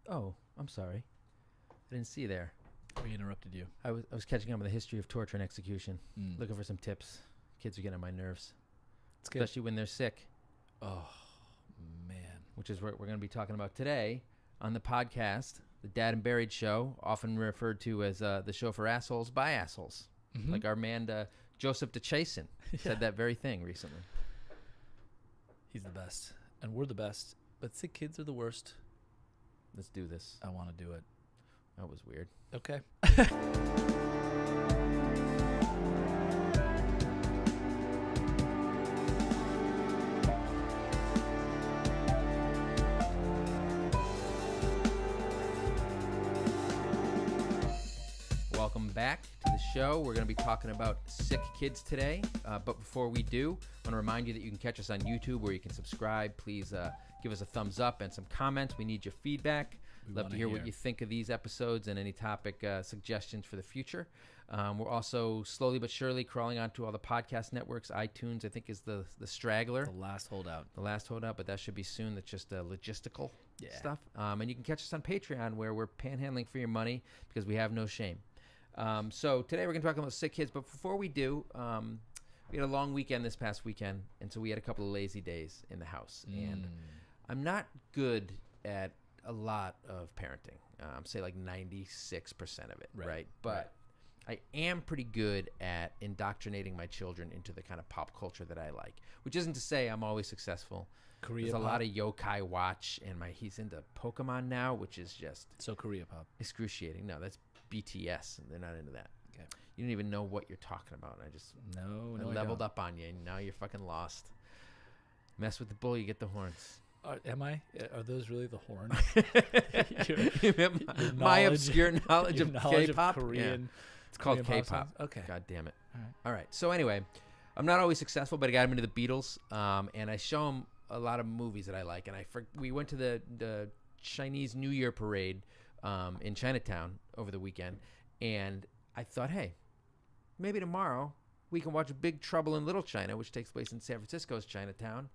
Oh, I'm sorry. I didn't see you there. We interrupted you. I was catching up on the history of torture and execution, looking for some tips. Kids are getting on my nerves, especially when they're sick. Oh, man. Which is what we're going to be talking about today on the podcast, the Dad and Buried Show, often referred to as the show for assholes by assholes. Mm-hmm. Like our man Joseph DeChason said that very thing recently. He's the best. And we're the best. But sick kids are the worst. Let's do this. I want to do it. That was weird. Okay. Welcome back to the show. We're going to be talking about sick kids today. But before we do, I want to remind you that you can catch us on YouTube where you can subscribe. Please give us a thumbs up and some comments. We need your feedback. Love to hear what you think of these episodes and any topic suggestions for the future. We're also slowly but surely crawling onto all the podcast networks. iTunes, I think, is the straggler. The last holdout. The last holdout, but that should be soon. That's just logistical stuff. And you can catch us on Patreon where we're panhandling for your money because we have no shame. So today we're going to talk about sick kids. But before we do, we had a long weekend this past weekend, and so we had a couple of lazy days in the house. And I'm not good at a lot of parenting. Say like 96% of it, right? But I am pretty good at indoctrinating my children into the kind of pop culture that I like, which isn't to say I'm always successful. There's a lot of yokai watch, and he's into Pokemon now, which is just so Korea pop excruciating. No, that's BTS, and they're not into that. Okay. You don't even know what you're talking about. I just leveled up on you, and now you're fucking lost. Mess with the bull, you get the horns. Am I? Are those really the horns? My obscure knowledge of K-pop. Korean. Yeah. It's called K-pop. Okay. God damn it. All right. So anyway, I'm not always successful, but I got him into the Beatles, and I show him a lot of movies that I like. And we went to the Chinese New Year parade in Chinatown over the weekend, and I thought, hey, maybe tomorrow we can watch Big Trouble in Little China, which takes place in San Francisco's Chinatown.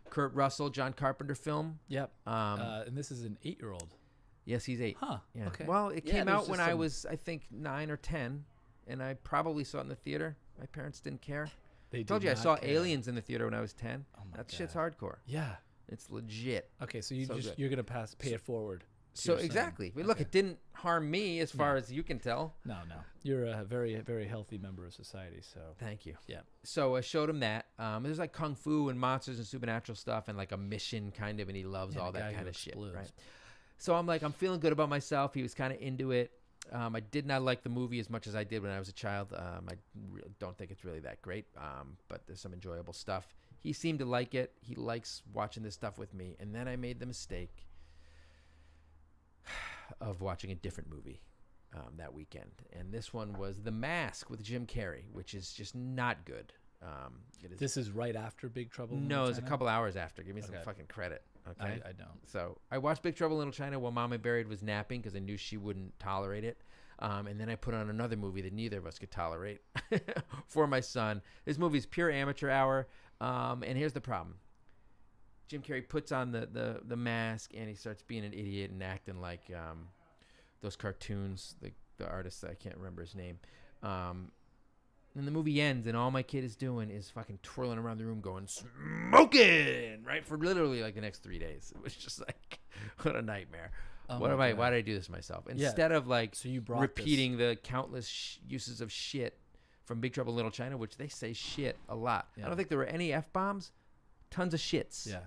Kurt Russell, John Carpenter film. Yep. And this is an 8-year-old. Yes, he's 8. Huh. Yeah. Okay. Well, it came out when I was, I think, 9 or 10, and I probably saw it in the theater. My parents didn't care. They told you I saw Aliens in the theater when I was 10. Oh my God. Shit's hardcore. Yeah. It's legit. Okay, so you're gonna pay it forward. So exactly. But look, it didn't harm me as far as you can tell. No. You're a very, very healthy member of society, so. Thank you. Yeah. So I showed him that. There's like kung fu and monsters and supernatural stuff and like a mission kind of, and he loves all that kind of shit, right? So I'm feeling good about myself. He was kind of into it. I did not like the movie as much as I did when I was a child. I don't think it's really that great, but there's some enjoyable stuff. He seemed to like it. He likes watching this stuff with me. And then I made the mistake of watching a different movie that weekend, and this one was The Mask with Jim Carrey, which is just not good. This is right after Big Trouble in No, Little it's a China? couple hours after. Give me some fucking credit. Okay, I don't. So I watched Big Trouble in Little China while Mama Buried was napping because I knew she wouldn't tolerate it. And then I put on another movie that neither of us could tolerate for my son. This movie is pure amateur hour. And here's the problem. Jim Carrey puts on the mask, and he starts being an idiot and acting like those cartoons, the artist, I can't remember his name. And the movie ends, and all my kid is doing is fucking twirling around the room going, smoking, right, for literally like the next 3 days. It was just like, what a nightmare. Why did I do this to myself? Instead of like repeating the countless uses of shit from Big Trouble in Little China, which they say shit a lot. I don't think there were any F-bombs. Tons of shits. Yeah.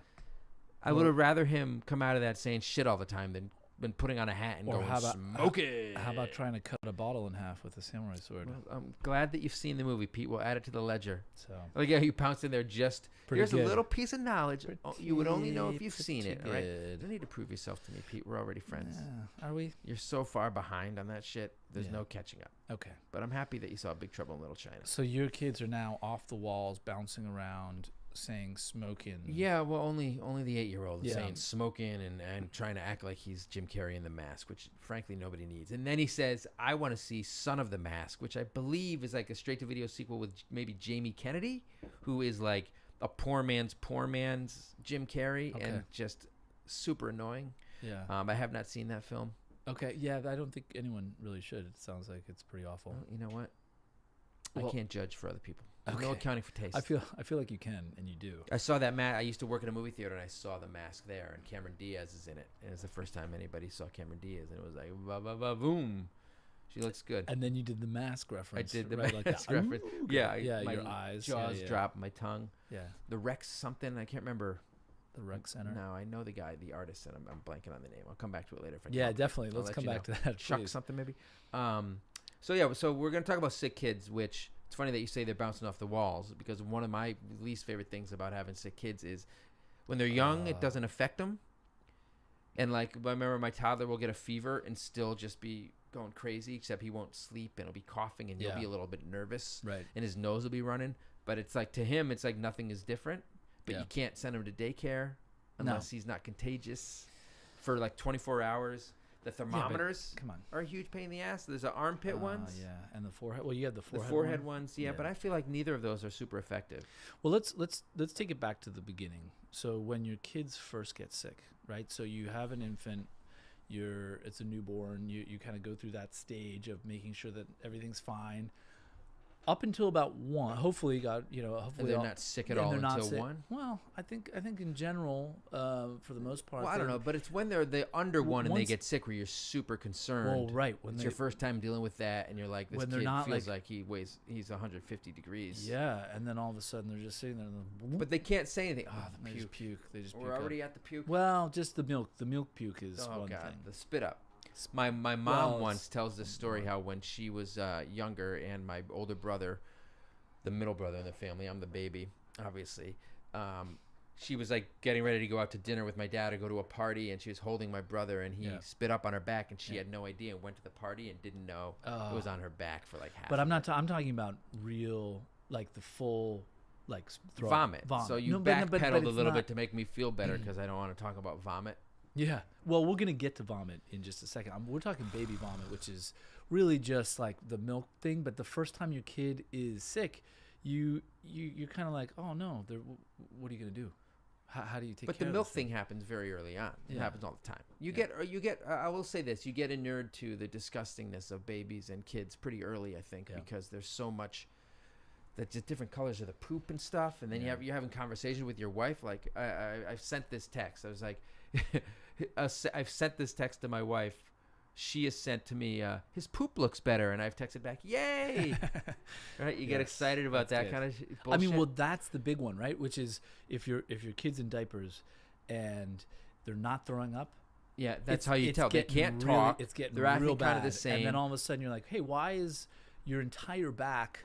I would have rather him come out of that saying shit all the time than putting on a hat and going smoking. How about trying to cut a bottle in half with a samurai sword? Well, I'm glad that you've seen the movie, Pete. We'll add it to the ledger. So. Like, yeah, you pounced in there just. Here's good. a little piece of knowledge. You would only know if you've seen it, right? You don't need to prove yourself to me, Pete. We're already friends. Yeah. Are we? You're so far behind on that shit. There's no catching up. Okay. But I'm happy that you saw Big Trouble in Little China. So your kids are now off the walls, bouncing around, saying smoking. Yeah, well, only the 8-year-old is saying smoking and trying to act like he's Jim Carrey in The Mask, which frankly nobody needs. And then he says, I want to see Son of the Mask, which I believe is like a straight-to-video sequel with maybe Jamie Kennedy, who is like a poor man's Jim Carrey and just super annoying. Yeah. I have not seen that film. Okay. Yeah. I don't think anyone really should. It sounds like it's pretty awful. Well, you know what? Well, I can't judge for other people. There's no okay. accounting for taste. I feel like you can, and you do. I saw that I used to work in a movie theater, and I saw The Mask there, and Cameron Diaz is in it. And it's the first time anybody saw Cameron Diaz, and it was like, boom. She looks good. And then you did the mask reference. I did the right? mask Like reference. Yeah, yeah. my Your eyes, jaws yeah. drop, my tongue. Yeah. The Rex something, I can't remember. The rec center. No, I know the guy, the artist, and I'm blanking on the name. I'll come back to it later. If I Yeah, can. definitely. I'll Let's let come you back know. to that. Chuck please. something maybe. So we're gonna talk about sick kids, which it's funny that you say they're bouncing off the walls, because one of my least favorite things about having sick kids is when they're young, it doesn't affect them. And like, I remember my toddler will get a fever and still just be going crazy, except he won't sleep and he'll be coughing and you'll be a little bit nervous, right? And his nose will be running. But it's like, to him, it's like nothing is different. But Yeah. you can't send him to daycare unless he's not contagious for like 24 hours. The thermometers Come on. are a huge pain in the ass. There's the armpit ones. Yeah, and the forehead. Well, you have the The forehead. forehead ones, yeah, but I feel like neither of those are super effective. Well, let's take it back to the beginning. So when your kids first get sick, right? So you have an infant, it's a newborn. You kind of go through that stage of making sure that everything's fine. Up until about one, hopefully, hopefully And they're not sick at all they're not until sick. one. Well, I think in general, for the most part. Well, I don't know, but it's when they're under one and they get sick where you're super concerned. Well, right. When it's your first time dealing with that, and you're like, this when kid they're not, feels like he's 150 degrees. Yeah, and then all of a sudden they're just sitting there. But they can't say anything. Oh, the they puke. just puke. They just puke. We're up. already at the puke. Well, just the milk. The milk puke is one God, thing. the spit up. My mom once tells this story how when she was younger and my older brother, the middle brother in the family, I'm the baby, obviously. She was like getting ready to go out to dinner with my dad or go to a party, and she was holding my brother, and he spit up on her back, and she had no idea and went to the party and didn't know it was on her back for like half. But I'm not. I'm talking about real, like the full, like vomit. So you backpedaled a little bit to make me feel better because I don't want to talk about vomit. Yeah. Well, we're gonna get to vomit in just a second. We're talking baby vomit, which is really just like the milk thing. But the first time your kid is sick, you're kind of like, oh no, what are you gonna do? How do you take? But care the of milk this thing happens very early on. It happens all the time. You Yeah. get. I will say this: you get inured to the disgustingness of babies and kids pretty early, I think, because there's so much. That's just different colors of the poop and stuff, and then you're having conversation with your wife. Like I've sent this text. I was like, I've sent this text to my wife. She has sent to me, his poop looks better, and I've texted back, yay! Right? You get excited about that kind of bullshit. I mean, well, that's the big one, right? Which is if your kid's in diapers and they're not throwing up. Yeah, that's how you tell. They can't talk. It's getting they're acting real bad. kind of the same. And then all of a sudden you're like, hey, why is your entire back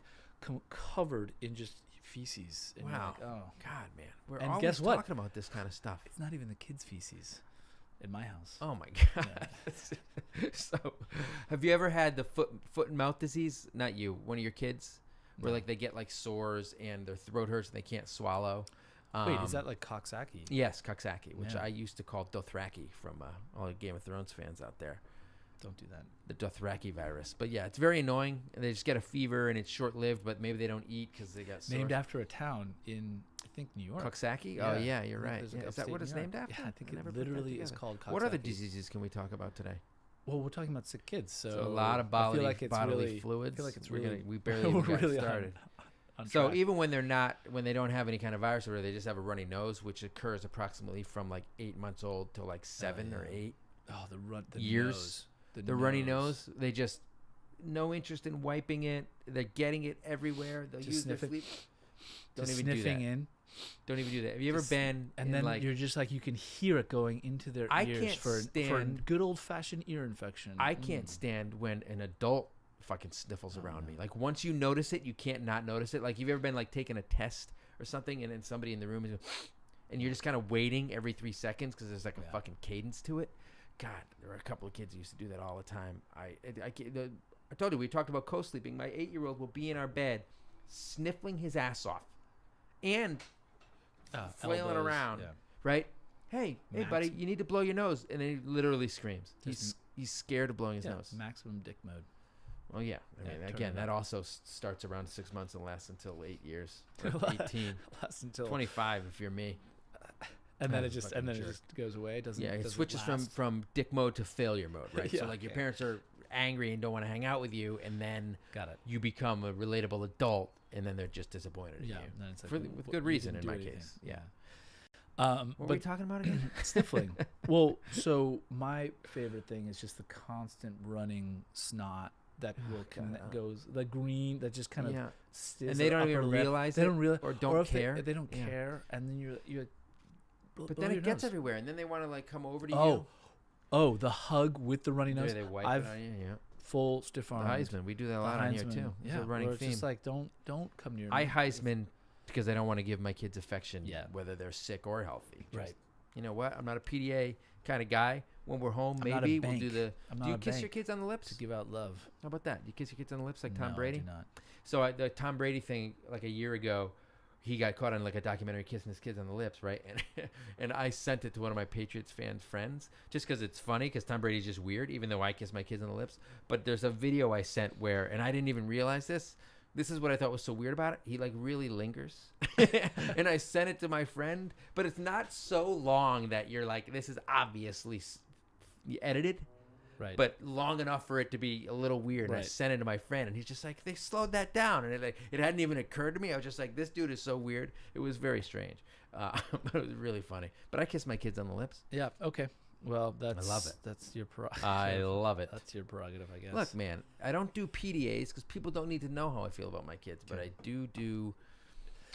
covered in just feces? And wow. You're like, oh, God, man. We're and always guess what? talking about this kind of stuff. It's not even the kids' feces in my house. Oh my God. So, have you ever had the foot and mouth disease? Not you, one of your kids, where like they get like sores and their throat hurts and they can't swallow. Wait, is that like Coxsackie? Yes, Coxsackie, which I used to call Dothraki from all the Game of Thrones fans out there. Don't do that. The Dothraki virus. But yeah, it's very annoying. And they just get a fever and it's short-lived, but maybe they don't eat because they got sores. Named after a town in, I think, New York. Coxsackie? Yeah. Oh, yeah, you're right. Yeah. Is that what it's named after? Yeah, I think it literally is called Coxsackie. What other diseases can we talk about today? Well, we're talking about sick kids, so a lot of bodily really, fluids. I feel like it's we barely even got started. So even when they don't have any kind of virus, or they just have a runny nose, which occurs approximately from like 8 months old to like 7 or 8. Oh, the years. Nose. The runny nose. They just no interest in wiping it. They're getting it everywhere. They'll just use their sniff sleep. Don't just even do that. Sniffing in. Don't even do that. Have you ever been? And then like, you're just like you can hear it going into their ears for a good old fashioned ear infection. I can't stand when an adult fucking sniffles around me. Like once you notice it, you can't not notice it. Like you've ever been like taking a test or something, and then somebody in the room is, and you're just kind of waiting every 3 seconds because there's like a fucking cadence to it. God, there were a couple of kids who used to do that all the time. I told you, we talked about co-sleeping. My 8-year-old will be in our bed sniffling his ass off and flailing around, right? Hey, buddy, you need to blow your nose. And then he literally screams. He's scared of blowing his nose. Maximum dick mode. Well, yeah. I mean, again, that also starts around 6 months and lasts until 8 years. Or 18. Lasts until 25 if you're me. and then Oh, it just fucking jerk. goes away. It doesn't. Yeah, it doesn't switches last. from dick mode to failure mode, right? Yeah, So like your okay. parents are angry and don't want to hang out with you, and then Got it. you become a relatable adult, and then they're just disappointed in Yeah, you. then it's like, With well, good you reason didn't in do my anything. case. Yeah. But What were we talking about again? sniffling. Well, so my favorite thing is just the constant running snot that will God. goes the green that just kind of Yeah. stays And they don't upper even lip. realize they it don't realize or or don't if care. They don't Yeah. care, and then you. But then it gets everywhere, and then they want to like come over to you. Oh, the hug with the runny nose. They wipe I've it on you. Yeah. full stiff The arm. Heisman, we do that a lot on here too. It's Yeah, a running where it's theme. just like don't come near I me. Heisman because I don't want to give my kids affection, Yeah. whether they're sick or healthy. Just, Right. You know what? I'm not a PDA kind of guy. When we're home, I'm not a maybe we'll do bank. the. I'm Do not you a kiss your bank kids on the lips? to give out love. How about that? You kiss your kids on the lips like No, Tom Brady? I do not. So the Tom Brady thing, like a year ago, he got caught on like a documentary kissing his kids on the lips, right? And and I sent it to one of my Patriots fans' friends just because it's funny because Tom Brady's just weird, even though I kiss my kids on the lips. But there's a video I sent where, and I didn't even realize this. This is what I thought was so weird about it. He like really lingers, and I sent it to my friend, but it's not so long that you're like, this is obviously edited. Right. But long enough for it to be a little weird. And I Right. sent it to my friend, and he's just like, they slowed that down. And it hadn't even occurred to me. I was just like, this dude is so weird. It was very strange. But it was really funny. But I kiss my kids on the lips. Yeah. Okay. Well, that's love it. That's your prerogative. I love it. That's your prerogative, I guess. Look, man, I don't do PDAs because people don't need to know how I feel about my kids. But I do.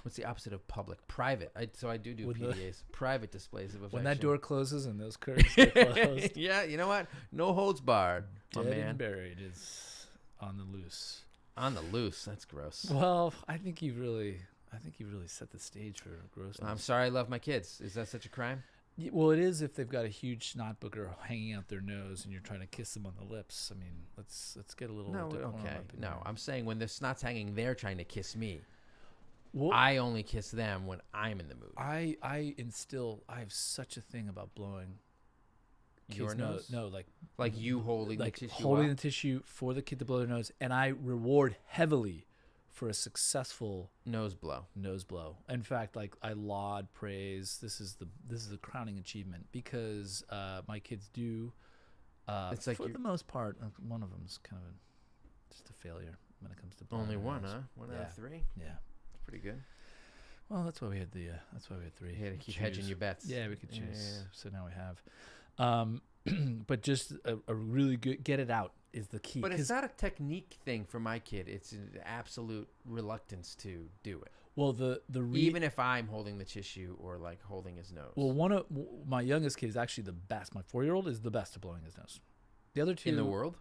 What's the opposite of public? Private. So I do When the- PDAs. Private displays of affection. when that door closes and those curtains get closed, Yeah, you know what? No holds barred, my dead man. and buried is on the loose. On the loose. That's gross. Well, I think you really set the stage for grossness. I'm sorry I love my kids. Is that such a crime? Well, it is if they've got a huge snot booger hanging out their nose and you're trying to kiss them on the lips. I mean, let's get a little No, decorum okay. up in No, here. I'm saying when the snot's hanging, they're trying to kiss me. Well, I only kiss them when I'm in the mood. I have such a thing about blowing Your kids' nose? No, Like you holding like the tissue holding up? the tissue for the kid to blow their nose, and I reward heavily for a successful Nose blow. nose blow. In fact, like I laud, praise. This is the crowning achievement because my kids do. It's like for the most part, one of them's kind of just a failure when it comes to blowing Only their one, nose. huh? One out Yeah. of three? Yeah. That's pretty good. Well, that's why we had three. You had to We keep could hedging choose. your bets. Yeah, we could Yeah, choose. yeah, yeah. So now we have. But just a really good get it out is the key. But it's 'cause- not a technique thing for my kid. It's an absolute reluctance to do it. well, the Even if I'm holding the tissue or like holding his nose. well, my youngest kid is actually the best. My 4-year-old is the best at blowing his nose. The other two in the world?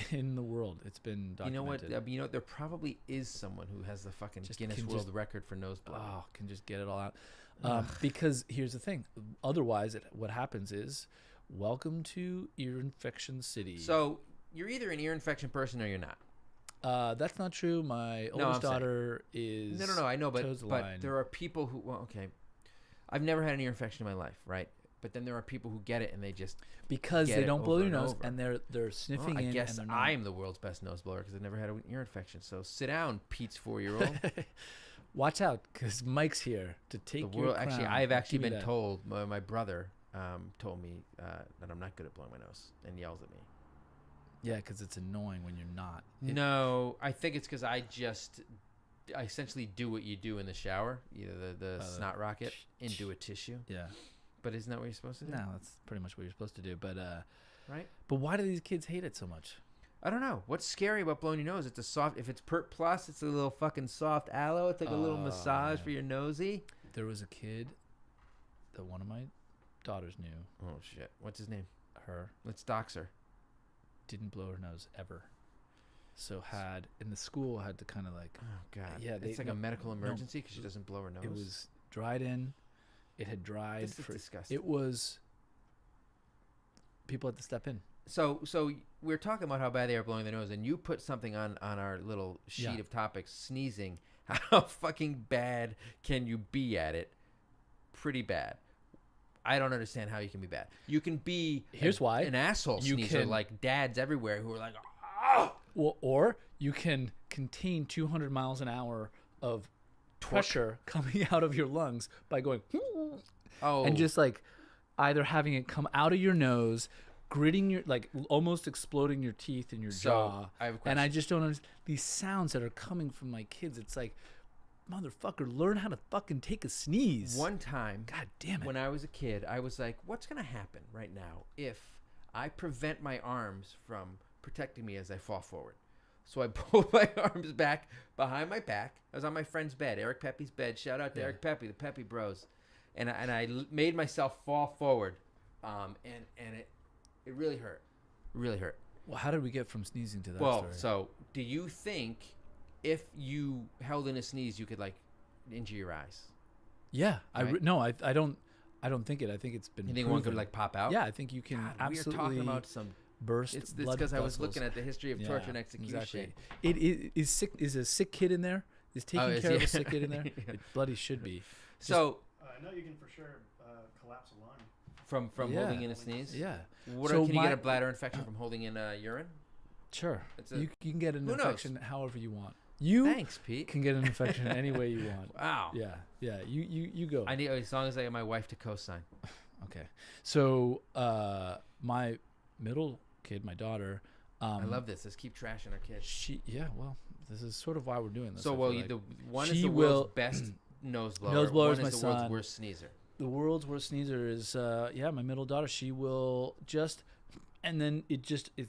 in the world, it's been You know documented. what? You know, there probably is someone who has the fucking Just Guinness can World just- Record for nose blowing. Oh, can just get it all out. Because here's the thing. Otherwise, what happens is, welcome to ear infection city. So you're either an ear infection person or you're not. That's not true. My No, oldest I'm saying- daughter is. No, I know, toes the but line. there are people who. Well, okay, I've never had an ear infection in my life, right? But then there are people who get it and they just. because get they it don't blow over their and nose over. and they're Well, sniffing I in. guess and they're not. I'm the world's best nose blower because I've never had an ear infection. So sit down, Pete's 4-year-old. Watch out, because Mike's here to The take your world. crown. Actually, I've actually Give me been that. told. My brother told me that I'm not good at blowing my nose and yells at me. Yeah, because it's annoying when you're not. No, I think it's because I essentially do what you do in the shower, either the snot rocket into a tissue. Yeah. But isn't that what you're supposed to do? No, that's pretty much what you're supposed to do. But Right? but why do these kids hate it so much? I don't know. What's scary about blowing your nose? It's a soft. If it's Pert Plus, it's a little fucking soft aloe. It's like a little massage man. for your nosy. There was a kid that one of my daughters knew. Oh shit! What's his name? Her Let's dox her. didn't blow her nose ever. So had in the school had to kind of like Oh god. Yeah, it's like no, a medical no. emergency because she doesn't blow her nose. it was dried in. It had dried This is for disgusting. it was. People had to step in. So we're talking about how bad they are blowing their nose, and you put something on our little sheet Yeah. of topics, sneezing. How fucking bad can you be at it? Pretty bad. I don't understand how you can be bad. You can be Here's why. an asshole You sneezer can- like dads everywhere who are like, oh, Well, or you can contain 200 miles an hour of pressure coming out of your lungs by going. Oh. and just like either having it come out of your nose, gritting your like almost exploding your teeth in your jaw. I have a question. And I just don't understand these sounds that are coming from my kids. It's like, motherfucker, learn how to fucking take a sneeze. One time, God damn it. when I was a kid, I was like, what's going to happen right now if I prevent my arms from protecting me as I fall forward? So I pulled my arms back behind my back. I was on my friend's bed, Eric Pepe's bed. Shout out to Eric Pepe, the Pepe Bros. And I made myself fall forward, and it really hurt. Really hurt. Well, how did we get from sneezing to that Well, story? so do you think if you held in a sneeze, you could like injure your eyes? Yeah. Right? No, I don't think it. I think it's been You think proven. one could like pop out? Yeah, I think you can God, absolutely we are talking about some. burst It's blood because I was vessels. looking at the history of torture and execution. Exactly. It is sick. Is a sick kid in there? Is taking is care of he? a sick kid in there? Yeah. It bloody should be. So I know you can for sure collapse a lung. from Yeah. holding in a sneeze. Yeah. What So can you my- get a bladder infection from holding in urine? Sure. It's a- You can get an who knows? infection however you want. You Thanks, Pete. can get an infection any way you want. Wow. Yeah. Yeah. You go. I need as long as I get my wife to co-sign. Okay. So my middle kid, my daughter. I love this. Let's keep trashing our kids. Well, this is sort of why we're doing this. So I well, feel like. the one is She the will- world's best nose blower. Nose blower one is is my the world's son. worst sneezer. The world's worst sneezer is my middle daughter. She will just, and then it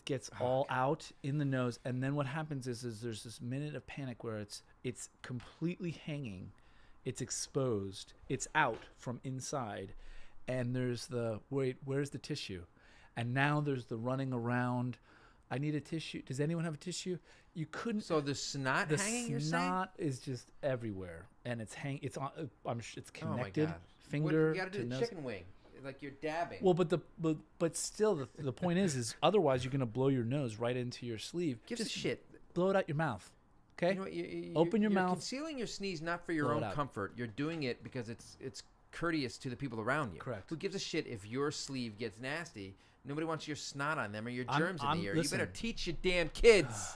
gets all out in the nose, and then what happens is there's this minute of panic where it's completely hanging, it's exposed, it's out from inside, and there's the where's the tissue, and now there's the running around. I need a tissue. Does anyone have a tissue? You couldn't. So the snot The hanging. You're saying? snot is just everywhere, and it's it's on. It's Oh my connected. God. Finger What, you got to to do the nose. chicken wing, like you're dabbing. Well, but still, the point is otherwise you're gonna blow your nose right into your sleeve. Gives a Just shit. blow it out your mouth. Okay. You know what, Open your you're mouth. Concealing your sneeze not for your Blow it own out. comfort. You're doing it because it's courteous to the people around you. Correct. Who gives a shit if your sleeve gets nasty? Nobody wants your snot on them or your I'm- germs in I'm- the air. listen. You better teach your damn kids.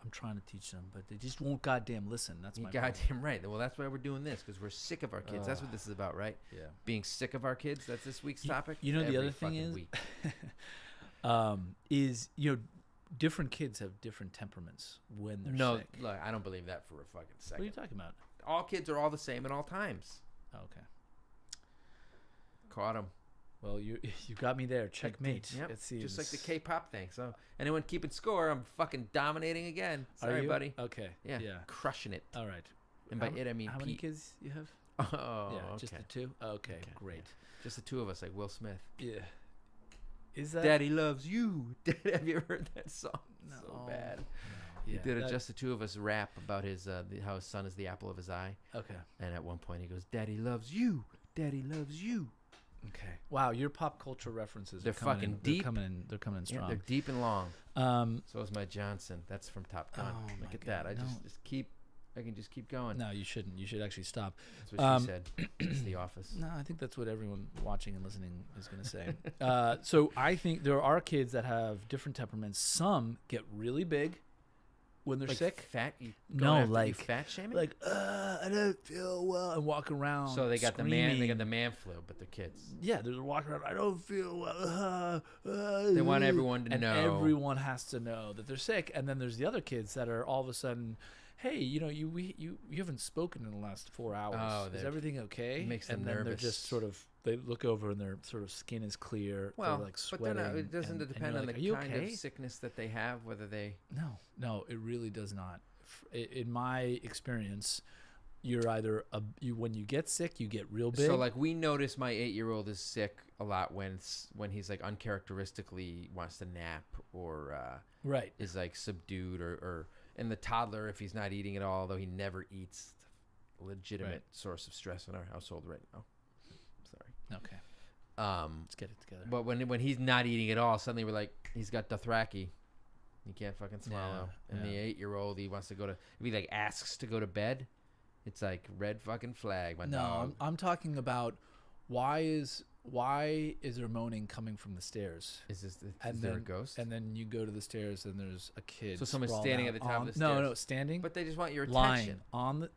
I'm trying to teach them, but they just won't goddamn listen. That's You my problem. goddamn right. Well, that's why we're doing this, because we're sick of our kids. That's what this is about, right? Yeah. Being sick of our kids. That's this week's topic. You know, the Every other thing fucking is, week. is different kids have different temperaments when they're No, sick. look, I don't believe that for a fucking What are you second. talking about? All kids are all the same at all times. Oh, okay. Caught them. Well, you got me there. Checkmate. Yep. It seems. Just like the K-pop thing. So anyone keeping score, I'm fucking dominating again. Are Sorry, you? buddy. Okay. Yeah, Yeah. crushing it. All right. And by How- it, I mean how many Pete. kids you have? Oh, Yeah, okay. just the two. Okay, Okay, great. Just the two of us, like Will Smith. Yeah. Is that Daddy loves you. Have you ever heard that song? So No. bad. No. He Yeah, did a that- just the two of us rap about his how his son is the apple of his eye, Okay. and at one point he goes, "Daddy loves you. Daddy loves you." Okay. Wow, your pop culture references They're are coming fucking in, deep. They're coming in Yeah, strong. they're deep and long. Um, So is my Johnson. That's from Top Gun. Oh Look my at that. God, I no. just keep. I can just keep going. no, you shouldn't. You should actually stop. That's what Um, she said. It's The Office. No, I think that's what everyone watching and listening is going to say. So I think there are kids that have different temperaments. Some get really big when they're Like sick. fat. You No, going after you like- fat shaming. Like, I don't feel well, and walk around. So they got the man. They screaming. got the man flu, but they're kids. Yeah, they're walking around. I don't feel well. They want everyone to and know. everyone has to know that they're sick. And then there's the other kids that are all of a sudden, hey, you haven't spoken in the last 4 hours. Oh, Is they're- everything okay? it makes them and then they're nervous. just sort of they look over and their sort of skin is clear. Well, they're like but sweating. then it doesn't and depend you're on like, the "Are you kind okay?" of sickness that they have, whether they. No, it really does not. In my experience, you're either when you get sick, you get real big. So like we notice my 8-year-old is sick a lot when he's like uncharacteristically wants to nap or right. is like subdued or and the toddler if he's not eating at all, though he never eats. It's a legitimate Right. source of stress in our household right now. Sorry. Okay. Um, Let's get it together. but when he's not eating at all, suddenly we're like he's got Dothraki. He can't fucking swallow. Yeah, And the yeah. 8-year-old, he wants to go to. If he like asks to go to bed, it's like red fucking flag. My No, dog. I'm talking about why is there moaning coming from the stairs? Is And there a then- ghost? And then you go to the stairs and there's a kid. So someone's sprawled standing out at the top of on- the No, stairs. no, standing, But they just want your lying attention. on the.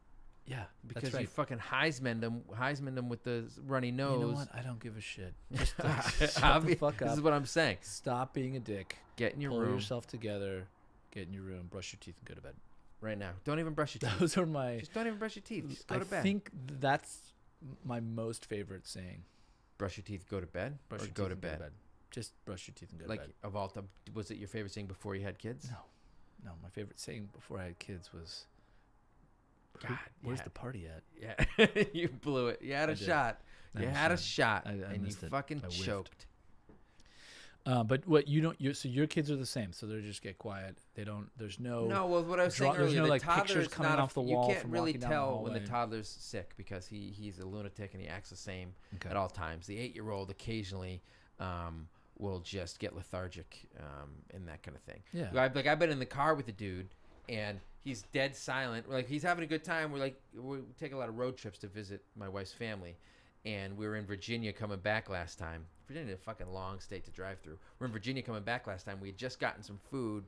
Yeah, because that's right. you fucking Heisman them with the runny nose. You know what? I don't give a shit. Just shut the fuck up. This is what I'm saying. Stop being a dick. Get in your Pull room yourself together. Get in your room. Brush your teeth and go to bed. right now. Don't even brush your teeth. Those are my. Just don't even brush your teeth. Just go to bed. I think that's my most favorite saying. Brush your teeth, go to bed, Brush or your go teeth to and go bed. to bed. Just brush your teeth and go Like to bed. of all time, was it your favorite saying before you had kids? No, my favorite saying before I had kids was, God, where's yeah. the party at? Yeah, you blew it. You had a I did. shot. You had a shot, I and you missed it. fucking I whiffed. choked. But what you don't, so your kids are the same. So they just get quiet. They don't. There's no. No, well, what I was saying there's earlier, no, the like, pictures toddler's coming not off the wall You can't from really walking down the tell when the hallway. toddler's sick because he's a lunatic and he acts the same Okay. at all times. The 8-year-old occasionally will just get lethargic and that kind of thing. Yeah. I've been in the car with a dude and he's dead silent. Like he's having a good time. We take a lot of road trips to visit my wife's family, and we were in Virginia coming back last time. Virginia's a fucking long state to drive through. We're in Virginia coming back last time. We had just gotten some food,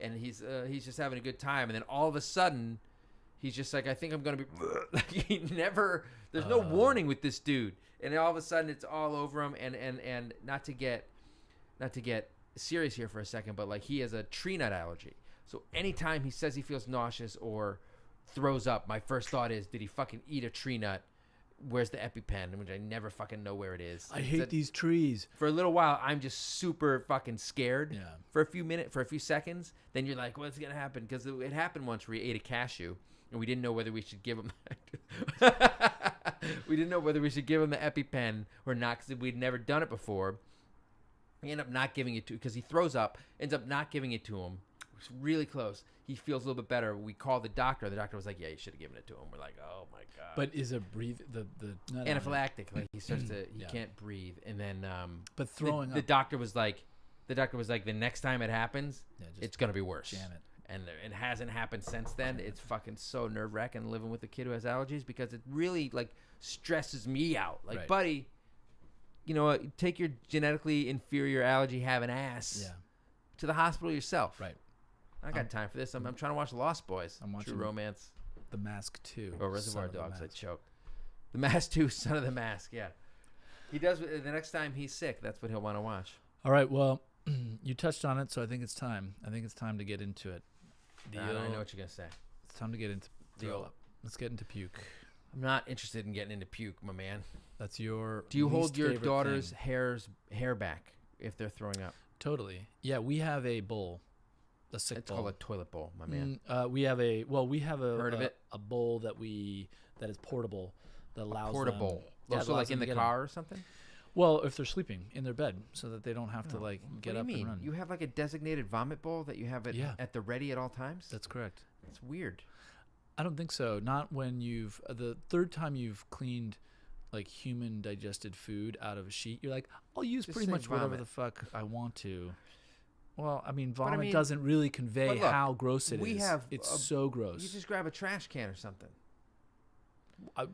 and he's just having a good time. And then all of a sudden, he's just like, I think I'm gonna be like he never. There's no warning with this dude, and all of a sudden it's all over him. And not to get serious here for a second, but like he has a tree nut allergy. So anytime he says he feels nauseous or throws up, my first thought is, did he fucking eat a tree nut? Where's the EpiPen? Which I never fucking know where it is. I hate these trees. For a little while, I'm just super fucking scared. Yeah. For a few seconds, then you're like, what's gonna happen? Because it happened once where he ate a cashew, and we didn't know whether we should give him. We didn't know whether we should give him the EpiPen or not because we'd never done it before. We end up not giving it to because he throws up. Ends up not giving it to him. It's really close. He feels a little bit better. We called the doctor. The doctor was like, "Yeah, you should have given it to him." We're like, "Oh my god!" But is a breathe the not Anaphylactic. Like he starts to he Yeah. can't breathe, and then But throwing the up. doctor was like, the next time it happens, Yeah, just it's gonna be worse. jam it. And it hasn't happened since then. It's fucking so nerve wracking living with a kid who has allergies because it really like stresses me out. Like, Right. buddy, you know what? Take your genetically inferior allergy having ass Yeah. to the hospital yourself. Right. I got time for this. I'm trying to watch Lost Boys. I'm watching True Romance. The Mask 2. Or Reservoir Son of the Dogs. I Mask. choked. The Mask 2, Son of the Mask. Yeah. He does. The next time he's sick, that's what he'll want to watch. All right. Well, you touched on it, so I think it's time. I think it's time to get into it. I know what you're gonna say. It's time to get into Throw up. Let's get into puke. I'm not interested in getting into puke, my man. That's your. Do you hold least your favorite daughter's thing. hair back if they're throwing up? Totally. Yeah, we have a bowl, a sick It's bowl. called a toilet bowl, my man. We have a Heard of it? a bowl that is portable that allows Portable. Them, Also, it allows like in them to the get car or something? Well, if they're sleeping in their bed, so that they don't have to like get What up do you mean? and run. You have like a designated vomit bowl that you have Yeah. at the ready at all times? That's correct. That's weird. I don't think so. Not when you've the third time you've cleaned like human digested food out of a sheet. You're like, I'll use Just pretty say much whatever vomit. the fuck I want to. Well, I mean, But I vomit mean- doesn't really convey but look, how gross it is. we have it's a- so gross. You just grab a trash can or something.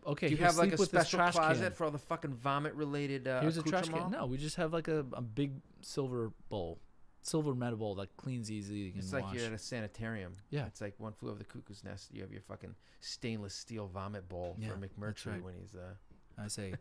Okay, Do you he'll have like sleep a with this special trash closet can. for all the fucking vomit related Here's a trash can. accoutrement? No, we just have like a big silver bowl, silver metal bowl that cleans easily. You can It's like wash. you're at a sanitarium. Yeah. It's like One Flew Over the Cuckoo's Nest. You have your fucking stainless steel vomit bowl Yeah, for that's McMurtry right. when he's I say,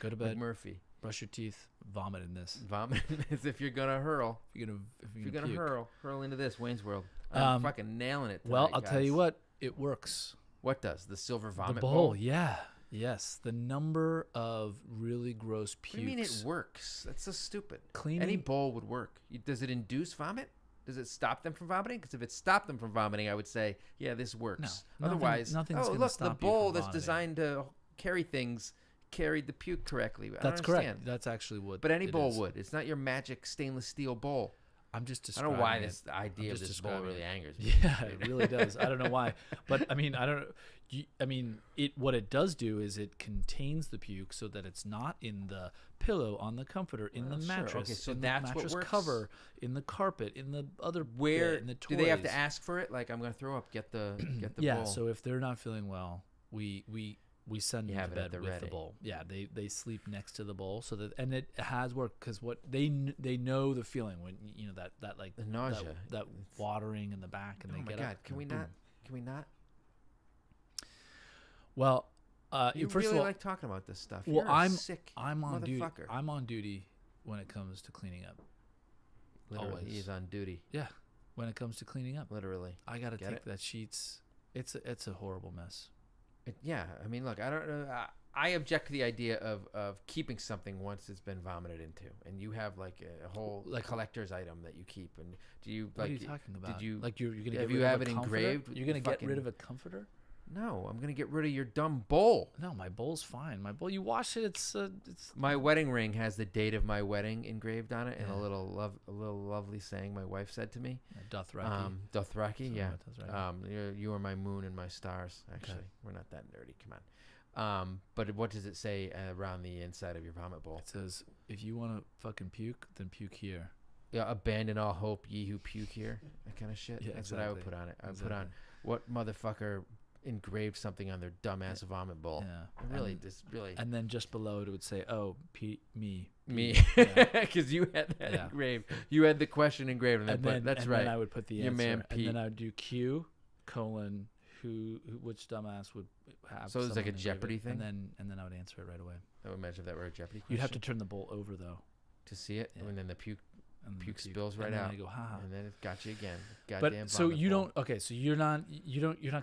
go to bed, McMurphy. brush your teeth, vomit in this. Vomit as if you're gonna hurl. If you're If you're gonna puke. hurl into this Wayne's World. I'm fucking nailing it. Well, tonight, I'll tell you guys. what, it works. What does the silver vomit The bowl, yeah. Yes, the number of really gross What pukes. do you mean it works? That's so stupid. Cleaning Any bowl would work. Does it induce vomit? Does it stop them from vomiting? Because if it stopped them from vomiting, I would say, yeah, this works. No, Otherwise, nothing's oh gonna look, stop the you from bowl that's vomiting. designed to carry things carried the puke correctly. I don't That's understand. correct. That's actually what. But any it bowl is. would. It's not your magic stainless steel bowl. I'm just I describing. don't know why it. this idea I'm of just this bowl describing really it. angers me. Yeah, it really does. I don't know why, but I mean, I don't. I mean, it. What it does do is it contains the puke so that it's not in the pillow, on the comforter, in the Sure. mattress, Okay, so in that's the what mattress works. cover, in the carpet, in the other Where bit, in the toys. do they have to ask for it? Like, I'm gonna throw up. Get the Yeah. bowl. So if they're not feeling well, we send You them have to it at bed the with ready. the bowl. Yeah, they sleep next to the bowl, so that, and it has worked because what they know the feeling when you know that like The nausea. that watering in the back, and Oh they my get god! up. Can we and boom. not? Can we not? Well, You first really of all, like talking about this stuff. well, You're a sick I'm on duty. motherfucker. I'm on duty when it comes to cleaning up. Literally, always. he's on duty. Yeah, when it comes to cleaning up, Literally. I gotta Get take it? that sheets. It's a horrible mess. Yeah, I mean, look, I don't know. I object to the idea of keeping something once it's been vomited into, and you have like a whole Like- collector's item that you keep. And do you What like? are you talking about? Did you like you're gonna have get you rid have of it a comforter? engraved? You're gonna get Fucking- rid of a comforter? No, I'm gonna get rid of your dumb bowl. No, my bowl's fine. My bowl, you wash it. It's My wedding ring has the date of my wedding engraved on it, and Yeah. a little lovely saying my wife said to me. Dothraki. Dothraki, Something yeah. about Dothraki. You are my moon and my stars. Actually, Okay. we're not that nerdy. Come on. But what does it say around the inside of your vomit bowl? It says, if you want to fucking puke, then puke here. Yeah, abandon all hope, ye who puke here. That kind of shit. Yeah, That's what I would exactly. put on it. I would put on Exactly. what motherfucker engraved something on their dumbass vomit bowl. Yeah. Really, And, just really and then just below it would say, oh, me. me, Yeah. because you had that Yeah. engraved. You had the question engraved, And but then, that's and right. then I would put the Your answer. man and then Pete. I would do Q, colon, which dumbass would have So it's like someone a engrave Jeopardy it, thing? and then I would answer it right away. I would imagine if that were a Jeopardy question. You'd have to turn the bowl over though. to see it, Yeah. and then the puke And Puke the spills right and then out. I go, haha. and then it got you again. Goddamn But so vomit you bowl. don't. Okay, so you're not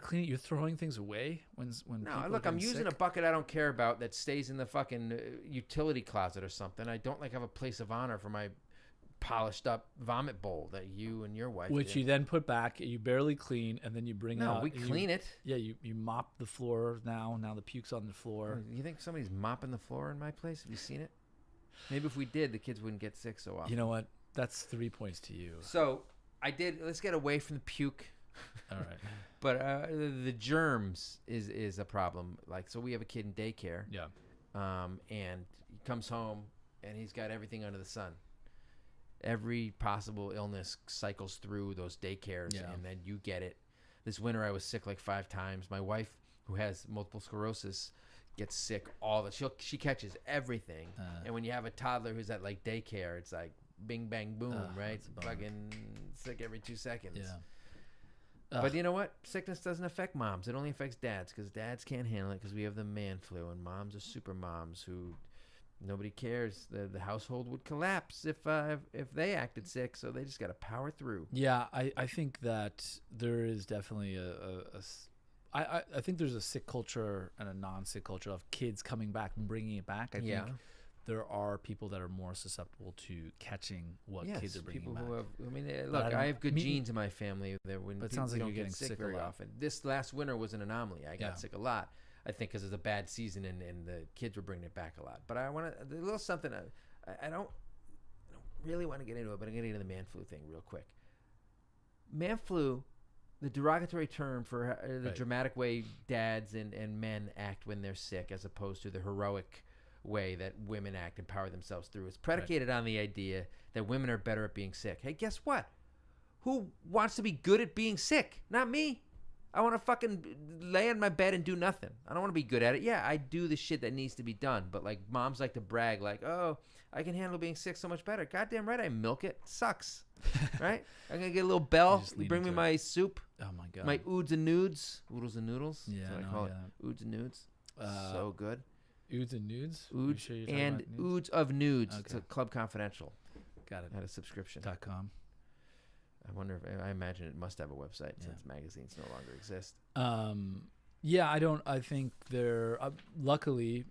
cleaning. You're throwing things away when No, people look, are I'm getting using sick? a bucket I don't care about that stays in the fucking utility closet or something. I don't like have a place of honor for my polished up vomit bowl that you and your wife which did. you then put back. You barely clean, and then you bring No, out. we clean it. Yeah, you mop the floor now. Now the puke's on the floor. You think somebody's mopping the floor in my place? Have you seen it? Maybe if we did, the kids wouldn't get sick so often. You know what? That's 3 points to you. So I did. Let's get away from the puke. All right. But the germs is a problem. Like, so we have a kid in daycare, Yeah. and he comes home and he's got everything under the sun. Every possible illness cycles through those daycares, Yeah. and then you get it. This winter I was sick like 5 times. My wife, who has multiple sclerosis, gets sick all the. She catches everything. And when you have a toddler who's at like daycare, it's like bing bang boom, right? that's a bummer. Fucking sick every 2 seconds. Yeah. But you know what? Sickness doesn't affect moms. It only affects dads because dads can't handle it because we have the man flu, and moms are super moms who nobody cares. The household would collapse if they acted sick, so they just got to power through. Yeah, I think that there is definitely I think there's a sick culture and a non-sick culture of kids coming back and bringing it back. I think there are people that are more susceptible to catching what kids are bringing people back. who have. I mean, But look, I I have good don't- genes in my family. That when But it people sounds like don't you're get getting sick a very lot. often. This last winter was an anomaly. I got Yeah. sick a lot. I think because it's a bad season and the kids were bringing it back a lot. But I want to a little something. I don't really want to get into it, but I'm getting into the man flu thing real quick. Man flu, the derogatory term for the Right. dramatic way dads and men act when they're sick, as opposed to the heroic way that women act and power themselves through. It's predicated on the idea that women are better at being sick. Hey, guess what? Who wants to be good at being sick? Not me. I want to fucking lay on my bed and do nothing. I don't want to be good at it. Yeah, I do the shit that needs to be done. But like moms like to brag like, oh, I can handle being sick so much better. Goddamn right I milk it. Sucks. Right? I'm going to get a little bell. just lean Bring me into my soup. Oh my god. My oods and nudes. Oodles and noodles. Yeah, That's what no, I call it. yeah. Oods and nudes. Uh, So good. Oods and nudes. You Oods sure you're talking and about nudes? oods of nudes. It's Okay. a Club Confidential. Got it. I had a subscription. .com. I wonder if I imagine it must have a website Yeah. since magazines no longer exist. Yeah, I think there, luckily,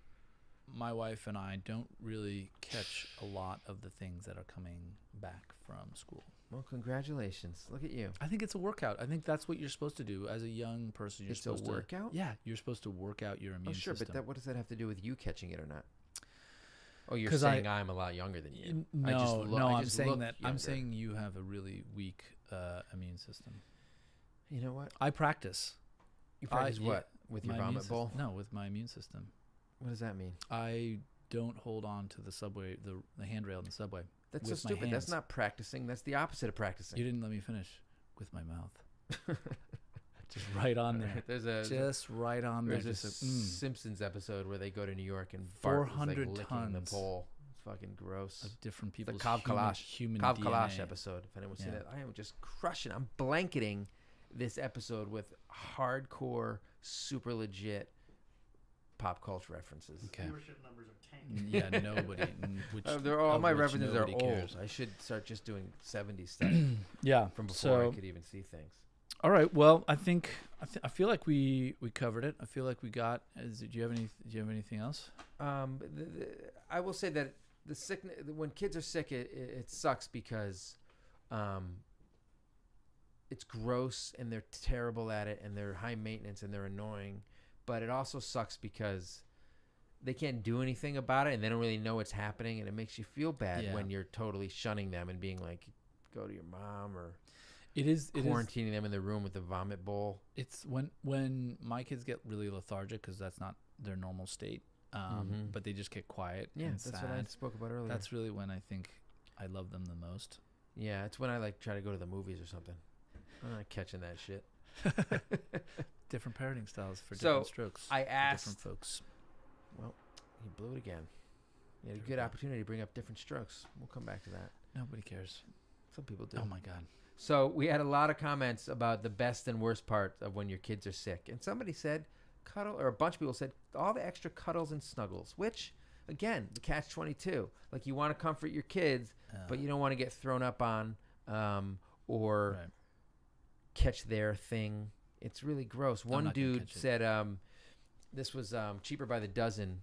my wife and I don't really catch a lot of the things that are coming back from school. Well, congratulations. Look at you. I think it's a workout. I think that's what you're supposed to do as a young person. You're It's a supposed workout? to. Yeah, you're supposed to work out your immune Oh, sure, system. but what does that have to do with you catching it or not? Oh, you're 'Cause saying I'm a lot younger than you. No, I I'm just saying look that I'm younger. saying you have a really weak immune system. You know what? I practice. You practice yeah, what? With your my immune vomit bowl? No, with my immune system. What does that mean? I don't hold on to the subway, the handrail in the subway. That's so with my stupid. That's hands. not practicing. That's the opposite of practicing. You didn't let me finish with my mouth. Just right on there. There's a Just right on there. there's a Just a, Simpsons episode where they go to New York and Bart is like 400 licking the tons pole. It's fucking gross. of different The people's Kav Kalash. human Kav DNA. Kalash episode. If anyone's seen Yeah. it, I am just crushing. I'm blanketing this episode with hardcore, super legit pop culture references. Okay. Viewership numbers are tanking. Yeah, nobody. All my which references are nobody old. cares. I should start just doing 70s stuff Yeah. from before So, I could even see things. all right. Well, I feel like we covered it. I feel like we got. Do you have anything else? I will say that the sickness, when kids are sick, it sucks because it's gross and they're terrible at it and they're high maintenance and they're annoying. But it also sucks because they can't do anything about it and they don't really know what's happening, and it makes you feel bad when you're totally shunning them and being like, go to your mom, or quarantining them in the room with the vomit bowl. It's when my kids get really lethargic because that's not their normal state, but they just get quiet. Yeah, and that's sad. what I spoke about earlier. That's really when I think I love them the most. Yeah, it's when I like try to go to the movies or something. I'm not catching that shit. Different parenting styles for So, different strokes. I for asked. different folks. Well, he blew it again. You had a good opportunity to bring up different strokes. We'll come back to that. Nobody cares. Some people do. Oh my God. So we had a lot of comments about the best and worst part of when your kids are sick. And somebody said cuddle, or a bunch of people said all the extra cuddles and snuggles, which, again, the catch-22. Like, you want to comfort your kids, but you don't want to get thrown up on or catch their thing. It's really gross. One dude said this was Cheaper by the Dozen,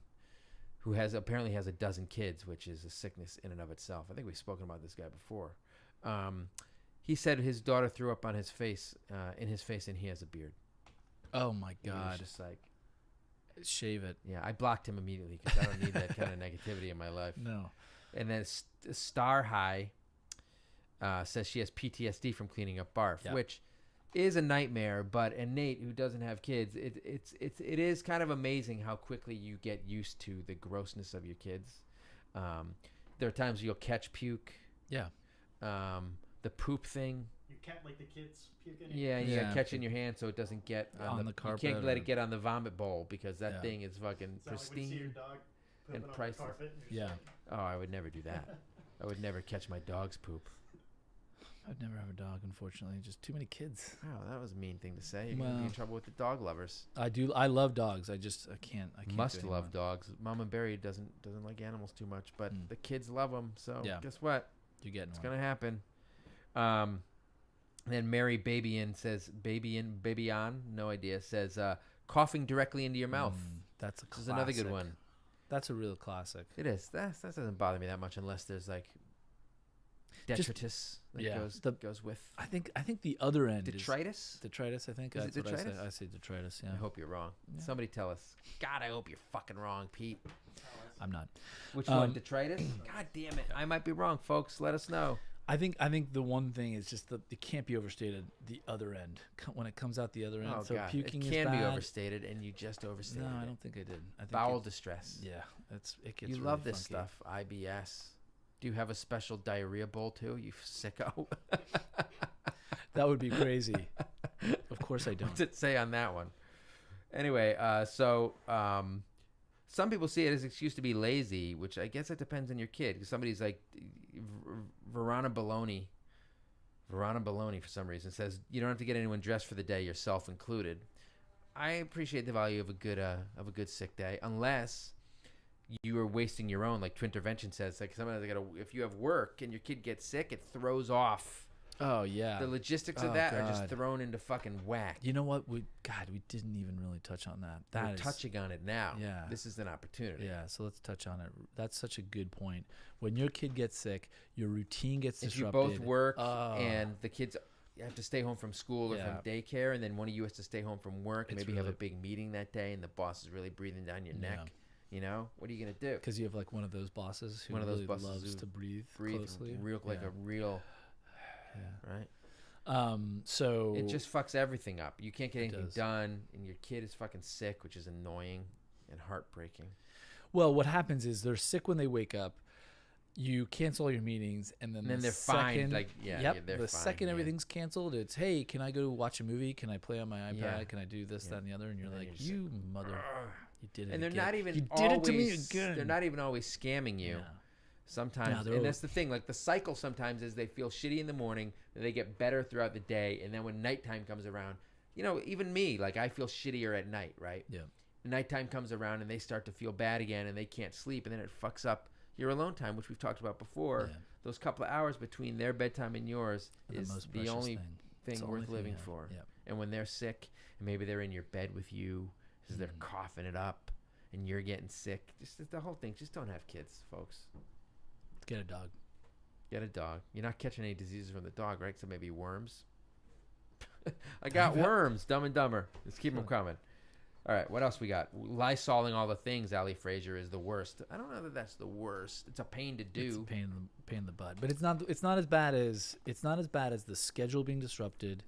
who apparently has a dozen kids, which is a sickness in and of itself. I think we've spoken about this guy before. He said his daughter threw up on his face, and he has a beard. Oh my God! Just like, shave it. Yeah, I blocked him immediately because I don't need that kind of negativity in my life. No. And then Star High says she has PTSD from cleaning up barf, which is a nightmare. But Nate, who doesn't have kids, it is kind of amazing how quickly you get used to the grossness of your kids. There are times you'll catch puke. Yeah. The poop thing. You kept like the kids puking. Yeah, you gotta catch it in your hand so it doesn't get on the carpet. You can't let it get on the vomit bowl because that thing is fucking pristine Like when you see your dog and on the priceless. carpet and you're just Oh, I would never do that. I would never catch my dog's poop. I'd never have a dog, unfortunately. Just too many kids. Oh, that was a mean thing to say. You're gonna be in trouble with the dog lovers. I do. I love dogs. I can't. Must love dogs. Mama Berry doesn't like animals too much, but the kids love them. So guess what? You're getting it's one. gonna happen. Then Mary Babyan says, baby on, no idea, says, coughing directly into your mouth. That's a classic. This is another good one. That's a real classic. It is. That doesn't bother me that much unless there's like detritus that goes with. I think the other end detritus. Detritus, I think. Is That's it what detritus? I say detritus. Yeah. I hope you're wrong. Yeah. Somebody tell us. God, I hope you're fucking wrong, Pete. I'm not. Which one? Detritus? God damn it! I might be wrong, folks. Let us know. I think the one thing is just it can't be overstated. The other end, when it comes out the other end, so God. puking it can is bad. be overstated, and you just overstated. No, I don't think I did. I think bowel distress. Yeah, it gets. You really love this funky. stuff. IBS. Do you have a special diarrhea bowl too? You sicko. That would be crazy. Of course I don't. What's it say on that one? Anyway, some people see it as an excuse to be lazy, which I guess it depends on your kid. Because somebody's like, Verona Baloney for some reason says you don't have to get anyone dressed for the day, yourself included. I appreciate the value of a good sick day, unless you are wasting your own. Like Twintervention says, like sometimes if you have work and your kid gets sick, it throws off. Oh yeah. The logistics of that are just thrown into fucking whack. You know what? We didn't even really touch on that. We're touching on it now. Yeah. This is an opportunity. Yeah, so let's touch on it. That's such a good point. When your kid gets sick, your routine gets disrupted. If you both work and the kids have to stay home from school or from daycare, and then one of you has to stay home from work, and maybe have a big meeting that day, and the boss is really breathing down your neck. You know, what are you gonna do? Because you have like one of those bosses who really loves to breathe closely, like a real, right? So it just fucks everything up. You can't get anything done, and your kid is fucking sick, which is annoying and heartbreaking. Well, what happens is they're sick when they wake up. You cancel all your meetings, and then they're fine. Like the second everything's canceled, it's hey, can I go watch a movie? Can I play on my iPad? Yeah. Can I do this, that, and the other? And you're like, you mother, you did it. And they're again. not even. You always, did it to me again. They're not even always scamming you. No. Sometimes, and that's the thing. Like the cycle sometimes is they feel shitty in the morning, they get better throughout the day, and then when nighttime comes around, you know, even me, like I feel shittier at night, right? Yeah. nighttime comes around and they start to feel bad again and they can't sleep, and then it fucks up your alone time, which we've talked about before. Yeah. Those couple of hours between their bedtime and yours is most the precious only It's thing the worth only thing living you have. for. Yeah. And when they're sick and maybe they're in your bed with you because they're coughing it up and you're getting sick, just the whole thing. Just don't have kids, folks. Get a dog. Get a dog. You're not catching any diseases from the dog, right? So maybe worms. I got worms. Dumb and Dumber. Let's keep them coming. All right, what else we got? Lysoling all the things, Ali Frazier, is the worst. I don't know that that's the worst. It's a pain to do. It's a pain in the butt, but it's not as bad as the schedule being disrupted,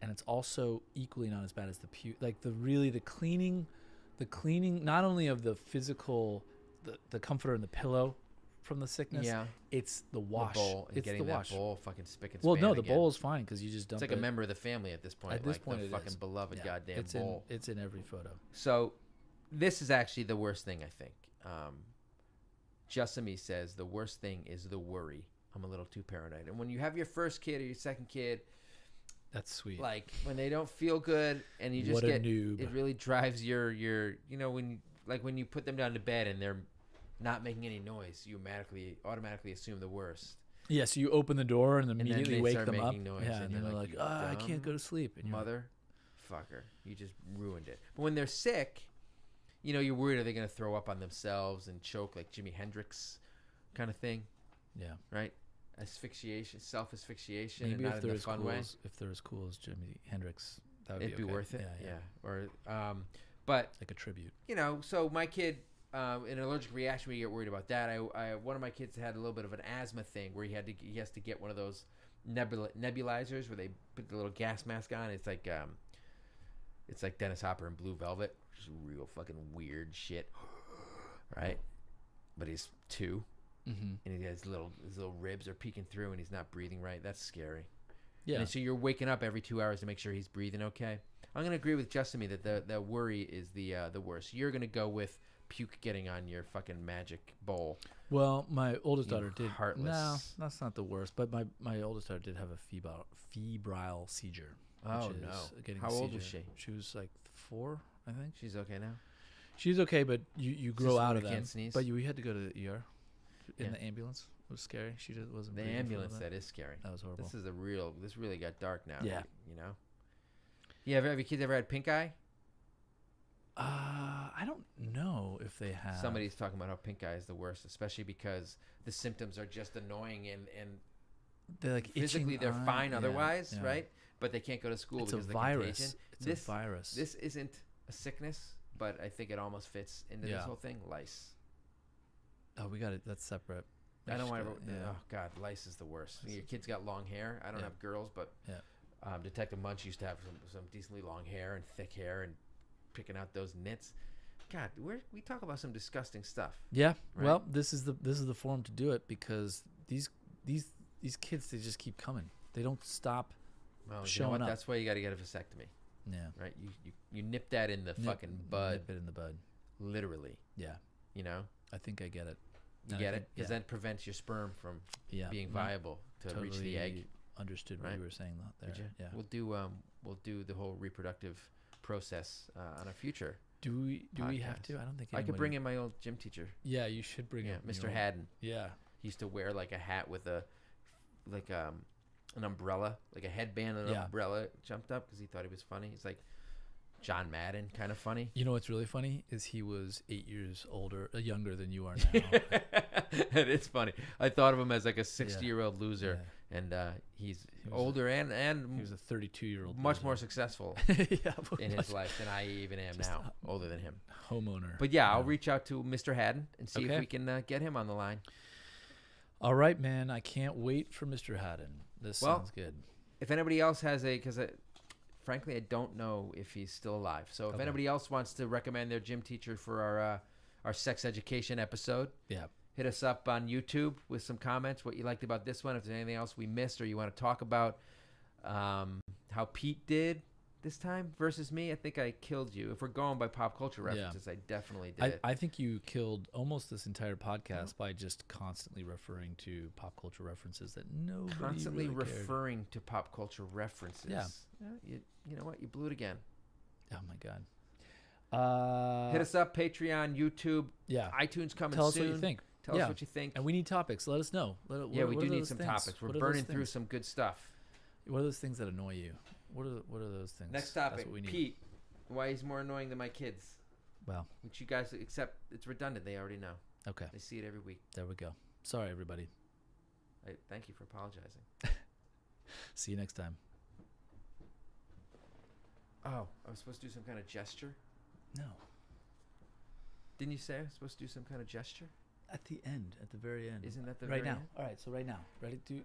and it's also equally not as bad as the like the cleaning not only of the physical, the comforter and the pillow from the sickness. Yeah. It's the wash. The bowl and it's getting the that wash. bowl fucking spick and Well, span no, the again. bowl is fine because you just dump It's like a member of the family at this point. At this like point, the it fucking is. beloved Yeah, goddamn it's bowl. it's in every photo. So this is actually the worst thing, I think. Jusami says the worst thing is the worry. I'm a little too paranoid. And when you have your first kid or your second kid, That's sweet. like when they don't feel good and you just What a get noob. it really drives your when you put them down to bed and they're not making any noise, you automatically assume the worst. Yeah, so you open the door and then immediately they wake start them up. making noise, Yeah, and and you're then they're like, like, "You I can't go to sleep. And you're like, Motherfucker, you just ruined it. But when they're sick, you're worried, are they going to throw up on themselves and choke like Jimi Hendrix kind of thing, yeah. right? Asphyxiation, self-asphyxiation, Maybe and not if in they're the as fun cool way. if they're as cool as Jimi Hendrix, that would It'd be okay. worth it. Yeah. Or, but Like a tribute. so my kid, an allergic reaction, we get worried about that. One of my kids had a little bit of an asthma thing where he has to get one of those nebulizers where they put the little gas mask on. It's like Dennis Hopper in Blue Velvet, which is real fucking weird shit, right? But he's 2, and he has his little ribs are peeking through, and he's not breathing right. That's scary. Yeah. And so you're waking up every 2 hours to make sure he's breathing okay. I'm gonna agree with Justin that the worry is the worst. You're gonna go with puke getting on your fucking magic bowl. Well, my oldest daughter did. heartless. No, that's not the worst. But my oldest daughter did have a febrile seizure. Oh, which is no. Getting How a old was seizure. she? She was like 4, I think. She's okay now. She's okay, but you this grow the out one of who that. can't sneeze? But we had to go to the ER in Yeah. the ambulance. It was scary. She just wasn't. The breathing for ambulance, that. that is scary. That was horrible. This really got dark now. Yeah. Yeah, have your kids ever had pink eye? I don't know if they have. Somebody's talking about how pink eye is the worst, especially because the symptoms are just annoying and they're like physically itching they're eye. fine Yeah, otherwise, yeah. right? But they can't go to school It's because a of the virus. contagion. It's a virus. This isn't a sickness, but I think it almost fits into this Yeah. whole thing. Lice. Oh, we got it. That's separate. I don't want to. to. Oh God, lice is the worst. Your kid's got long hair. I don't Yeah. have girls, but Yeah. Detective Munch used to have some decently long hair and thick hair and picking out those nits. God, we talk about some disgusting stuff. Yeah. Right. Well, this is the forum to do it because these kids, they just keep coming. They don't stop. Well, Showing you know what? up. That's why you got to get a vasectomy, Yeah. right? You nip that in the fucking bud, Nip it in the bud. literally. Yeah. I think I get it. You And I get think- it because that prevents your sperm from Yeah. being No, viable to reach the egg. totally Understood what right? you were saying there. Did you? Yeah. We'll do the whole reproductive process on a future. Do we have podcast. to? I don't think I could bring anybody- in my old gym teacher. Yeah, you should bring Yeah, him. Mr. Haddon. Yeah. He used to wear like a hat with an umbrella, like a headband and an Yeah. umbrella jumped up because he thought he was funny. He's like John Madden, kind of funny. You know what's really funny is he was 8 years younger than you are now. It is funny. I thought of him as like a 60-year-old loser, Yeah. and he's He was older and He was a 32-year-old. much more successful yeah, in his life than I even am Just now, older than him. homeowner. But yeah, I'll reach out to Mr. Haddon and see if Okay. we can get him on the line. All right, man. I can't wait for Mr. Haddon. This Well, sounds good. If anybody else has frankly, I don't know if he's still alive. So if Okay. anybody else wants to recommend their gym teacher for our sex education episode, Yeah. hit us up on YouTube with some comments, what you liked about this one. If there's anything else we missed or you want to talk about how Pete did this time versus me, I think I killed you. If we're going by pop culture Yeah. references, I definitely did. I think you killed almost this entire podcast by just constantly referring to pop culture references that nobody Constantly really cared. referring to pop culture references. Yeah. You know what? You blew it again. Oh my god. Hit us up, Patreon, YouTube, Yeah. iTunes coming Tell us soon. what you think. Tell Yeah. us what you think. And we need topics. Let us know. We what do are need those some things? topics. We're What are burning those through things? some good stuff. What are those things that annoy you? What are those things? Next That's topic, what we need. Pete. Why he's more annoying than my kids. Well, Which you guys, except it's redundant. They already know. okay. They see it every week. There we go. Sorry, everybody. Thank you for apologizing. See you next time. Oh, I was supposed to do some kind of gesture? No. Didn't you say I was supposed to do some kind of gesture? At the end. At the very end. Isn't that the right very now? All right. So right now, ready? Do.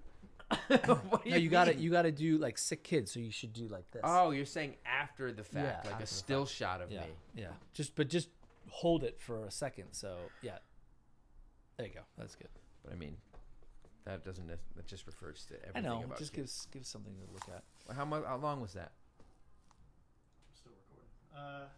What do No, you you got to mean? You got to do like sick kids. So you should do like this. Oh, you're saying after the fact, Yeah, like after a the still fact. shot of Yeah. me. Yeah. Just hold it for a second. So yeah. There you go. That's good. But I mean, that doesn't. That just refers to I everything know. about Just kids. gives something to look at. How long was that? I'm still recording.